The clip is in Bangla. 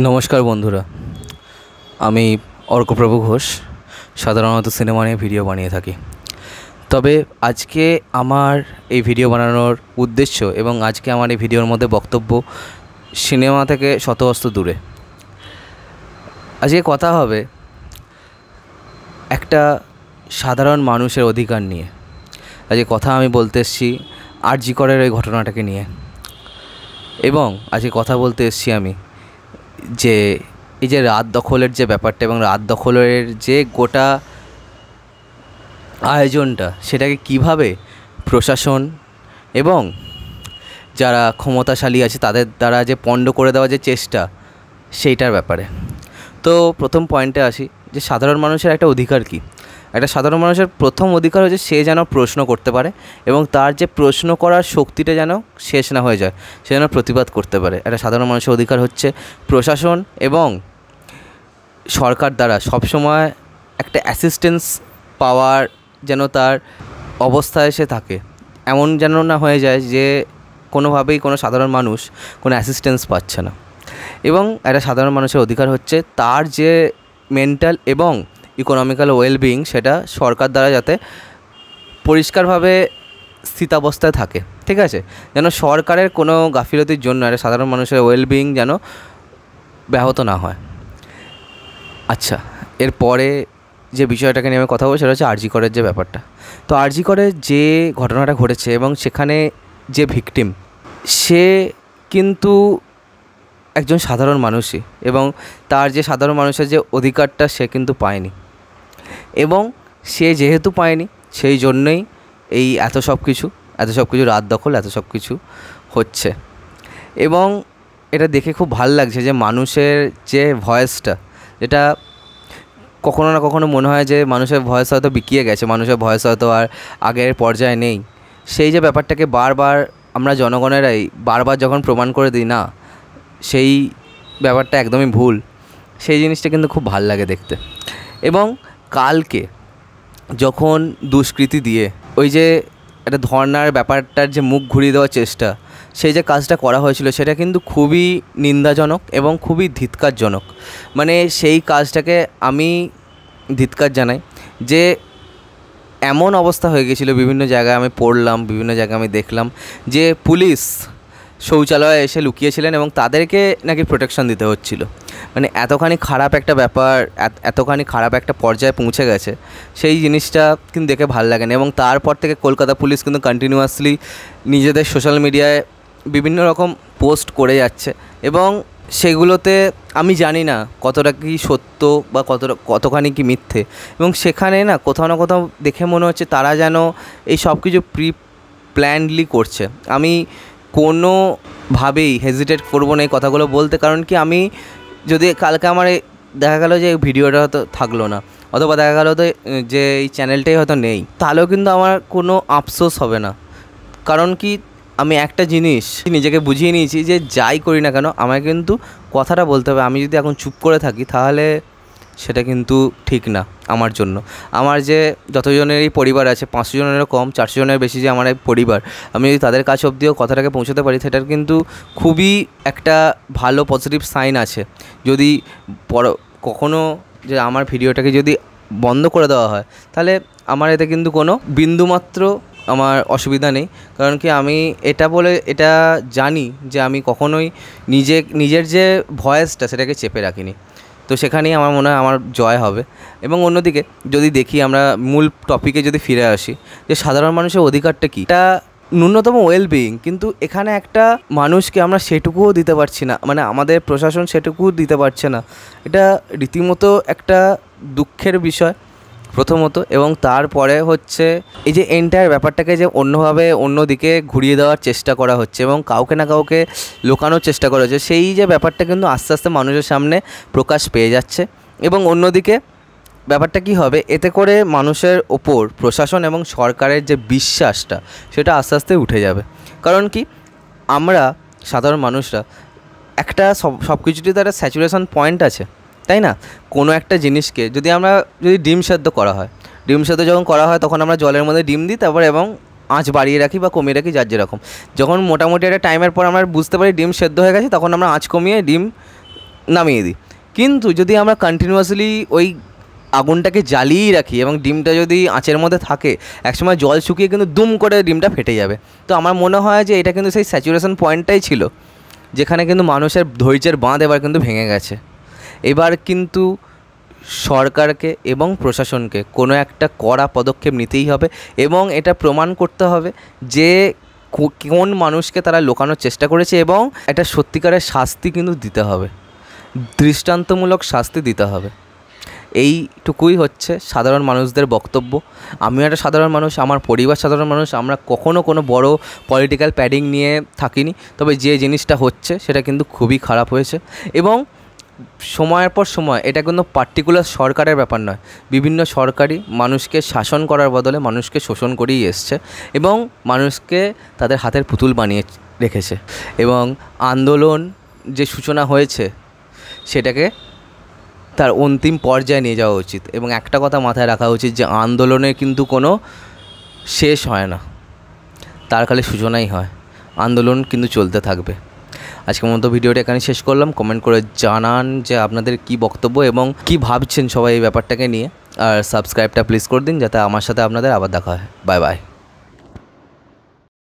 নমস্কার বন্ধুরা, আমি অর্কপ্রভু ঘোষ সাধারণত সিনেমা নিয়ে ভিডিও বানিয়ে থাকি। তবে আজকে আমার এই ভিডিও বানানোর উদ্দেশ্য এবং আজকে আমার এই ভিডিওর মধ্যে বক্তব্য সিনেমা থেকে শত অস্ত দূরে। আজকে কথা হবে একটা সাধারণ মানুষের অধিকার নিয়ে। আজকে কথা আমি বলতে এসেছি আর.জি. করের ওই ঘটনাটাকে নিয়ে, এবং আজকে কথা বলতে এসেছি আমি যে এই যে রাত দখলের যে ব্যাপারটা এবং রাত দখলের যে গোটা আয়োজনটা, সেটাকে কিভাবে প্রশাসন এবং যারা ক্ষমতাশালী আছে তাদের দ্বারা যে পণ্ড করে দেওয়ার যে চেষ্টা, সেইটার ব্যাপারে। তো প্রথম পয়েন্টে আসি যে সাধারণ মানুষের একটা অধিকার কী। একটা সাধারণ মানুষের প্রথম অধিকার হচ্ছে সে যেন প্রশ্ন করতে পারে এবং তার যে প্রশ্ন করার শক্তিটা যেন শেষ না হয়ে যায়, সে যেন প্রতিবাদ করতে পারে। একটা সাধারণ মানুষের অধিকার হচ্ছে প্রশাসন এবং সরকার দ্বারা সবসময় একটা অ্যাসিস্ট্যান্স পাওয়ার যেন তার অবস্থায় সে থাকে, এমন যেন না হয়ে যায় যে কোনোভাবেই কোনো সাধারণ মানুষ কোনো অ্যাসিস্ট্যান্স পাচ্ছে না। এবং একটা সাধারণ মানুষের অধিকার হচ্ছে তার যে মেন্টাল এবং ইকোনমিক্যাল ওয়েলবিং, সেটা সরকার দ্বারা যাতে পরিষ্কারভাবে স্থিতাবস্থায় থাকে, ঠিক আছে, যেন সরকারের কোনো গাফিলতির জন্য একটা সাধারণ মানুষের ওয়েলবিং যেন ব্যাহত না হয়। আচ্ছা, এরপরে যে বিষয়টাকে নিয়ে আমি কথা বলবো সেটা হচ্ছে আর.জি. করের যে ব্যাপারটা। তো আর.জি. করের যে ঘটনাটা ঘটেছে এবং সেখানে যে ভিকটিম, সে কিন্তু একজন সাধারণ মানুষই, এবং তার যে সাধারণ মানুষের যে অধিকারটা সে কিন্তু পায়নি, এবং সে যেহেতু পায়নি সেই জন্যই এই এত সব কিছু রাত দখল, এত সব কিছু হচ্ছে। এবং এটা দেখে খুব ভালো লাগছে যে মানুষের যে ভয়েসটা, যেটা কখনো না কখনো মনে হয় যে মানুষের ভয়েস হয়তো বিকিয়ে গেছে, মানুষের ভয়েস হয়তো আর আগের পর্যায়ে নেই, সেই যে ব্যাপারটাকে বারবার আমরা জনগণেরাই বারবার যখন প্রমাণ করে দিই না, সেই ব্যাপারটা একদমই ভুল, সেই জিনিসটা কিন্তু খুব ভাল লাগে দেখতে। এবং কালকে যখন দুষ্কৃতী দিয়ে ওই যে একটা ধর্নার ব্যাপারটার যে মুখ ঘুরিয়ে দেওয়ার চেষ্টা, সেই যে কাজটা করা হয়েছিল, সেটা কিন্তু খুবই নিন্দাজনক এবং খুবই ধিক্কারজনক। মানে সেই কাজটাকে আমি ধিক্কার জানাই যে এমন অবস্থা হয়ে গেছিলো, বিভিন্ন জায়গায় আমি পড়লাম, বিভিন্ন জায়গায় আমি দেখলাম যে পুলিশ শৌচালয়ে এসে লুকিয়েছিলেন এবং তাদেরকে নাকি প্রোটেকশন দিতে হচ্ছিলো। মানে এতখানি খারাপ একটা ব্যাপার, এতখানি খারাপ একটা পর্যায়ে পৌঁছে গেছে, সেই জিনিসটা কিন্তু দেখে ভালো লাগে না। এবং তারপর থেকে কলকাতা পুলিশ কিন্তু কন্টিনিউয়াসলি নিজেদের সোশ্যাল মিডিয়ায় বিভিন্ন রকম পোস্ট করে যাচ্ছে, এবং সেগুলোতে আমি জানি না কতটা কি সত্য বা কতখানি কি মিথ্যে। এবং সেখানে না কোথাও না কোথাও দেখে মনে হচ্ছে তারা যেন এই সব কিছু প্ল্যান্ডলি করছে। আমি কোনোভাবেই হেজিটেট করবো না এই কথাগুলো বলতে, কারণ কি আমি যদি কালকে আমার দেখা গেলো যে ভিডিওটা হয়তো থাকলো না, অথবা দেখা গেলো তো যে এই চ্যানেলটাই হয়তো নেই, তাহলেও কিন্তু আমার কোনো আফসোস হবে না। কারণ কি আমি একটা জিনিস নিজেকে বুঝিয়ে নিয়েছি যে যাই করি না কেন আমায় কিন্তু কথাটা বলতে হবে। আমি যদি এখন চুপ করে থাকি তাহলে সেটা কিন্তু ঠিক না আমার জন্য। আমার যে যতজনেরই পরিবার আছে, 500 জনেরও কম, 400 জনের বেশি যে আমার পরিবার, আমি যদি তাদের কাছে অবধিও কথাটাকে পৌঁছাতে পারি, সেটার কিন্তু খুবই একটা ভালো পজিটিভ সাইন আছে। যদি কখনও যে আমার ভিডিওটাকে যদি বন্ধ করে দেওয়া হয়, তাহলে আমার এতে কিন্তু কোনো বিন্দুমাত্র আমার অসুবিধা নেই। কারণ কি আমি এটা জানি যে আমি কখনোই নিজের যে ভয়েসটা সেটাকে চেপে রাখিনি। তো সেখানেই আমার মনে হয় আমার জয় হবে। এবং অন্যদিকে যদি দেখি, আমরা মূল টপিকে যদি ফিরে আসি, যে সাধারণ মানুষের অধিকারটা কী, এটা ন্যূনতম ওয়েলবিং, কিন্তু এখানে একটা মানুষকে আমরা সেটুকুও দিতে পারছি না, মানে আমাদের প্রশাসন সেটুকুও দিতে পারছে না। এটা রীতিমতো একটা দুঃখের বিষয় প্রথমত। এবং তারপরে হচ্ছে এই যে এন্টায়ার ব্যাপারটাকে যে অন্যভাবে অন্যদিকে ঘুরিয়ে দেওয়ার চেষ্টা করা হচ্ছে এবং কাউকে না কাউকে লোকানোর চেষ্টা করা হচ্ছে, সেই যে ব্যাপারটা কিন্তু আস্তে আস্তে মানুষের সামনে প্রকাশ পেয়ে যাচ্ছে। এবং অন্যদিকে ব্যাপারটা কি হবে, এতে করে মানুষের ওপর প্রশাসন এবং সরকারের যে বিশ্বাসটা, সেটা আস্তে আস্তে উঠে যাবে। কারণ কি আমরা সাধারণ মানুষরা একটা সব কিছুতেই তো একটা স্যাচুরেশন পয়েন্ট আছে, তাই না? কোনো একটা জিনিসকে যদি ডিম সেদ্ধ করা হয়, ডিম সেদ্ধ যখন করা হয় তখন আমরা জলের মধ্যে ডিম দিই, তারপর এবং আঁচ বাড়িয়ে রাখি বা কমিয়ে রাখি যার যেরকম। যখন মোটামুটি একটা টাইমের পর আমরা বুঝতে পারি ডিম সেদ্ধ হয়ে গেছে, তখন আমরা আঁচ কমিয়ে ডিম নামিয়ে দিই। কিন্তু যদি আমরা কন্টিনিউয়াসলি ওই আগুনটাকে জ্বালিয়েই রাখি এবং ডিমটা যদি আঁচের মধ্যে থাকে, একসময় জল শুকিয়ে কিন্তু দুম করে ডিমটা ফেটে যাবে। তো আমার মনে হয় যে এটা কিন্তু সেই স্যাচুরেশন পয়েন্টটাই ছিল, যেখানে কিন্তু মানুষের ধৈর্যের বাঁধ এবার কিন্তু ভেঙে গেছে। এবার কিন্তু সরকারকে এবং প্রশাসনকে কোনো একটা কড়া পদক্ষেপ নিতেই হবে এবং এটা প্রমাণ করতে হবে যে কোন মানুষকে তারা লুকানোর চেষ্টা করেছে, এবং একটা সত্যিকারের শাস্তি কিন্তু দিতে হবে, দৃষ্টান্তমূলক শাস্তি দিতে হবে। এইটুকুই হচ্ছে সাধারণ মানুষদের বক্তব্য। আমিও একটা সাধারণ মানুষ, আমার পরিবার সাধারণ মানুষ, আমরা কখনও কোনো বড় পলিটিক্যাল প্যাডিং নিয়ে থাকিনি। তবে যে জিনিসটা হচ্ছে সেটা কিন্তু খুবই খারাপ হয়েছে, এবং সময়ের পর সময় এটা কিন্তু পার্টিকুলার সরকারের ব্যাপার নয়। বিভিন্ন সরকারই মানুষকে শাসন করার বদলে মানুষকে শোষণ করেই এসছে এবং মানুষকে তাদের হাতের পুতুল বানিয়ে রেখেছে। এবং আন্দোলন যে সূচনা হয়েছে সেটাকে তার অন্তিম পর্যায়ে নিয়ে যাওয়া উচিত, এবং একটা কথা মাথায় রাখা উচিত যে আন্দোলনের কিন্তু কোনো শেষ হয় না, তার খালি সূচনাই হয়। আন্দোলন কিন্তু চলতে থাকবে। আজকের মতো ভিডিওটা এখানে শেষ করলাম। কমেন্ট করে জানান যে আপনাদের কী বক্তব্য এবং কী ভাবছেন সবাই এই ব্যাপারটাকে নিয়ে, আর সাবস্ক্রাইবটা প্লিজ করে দিন যাতে আমার সাথে আপনাদের আবার দেখা হয়। Bye bye.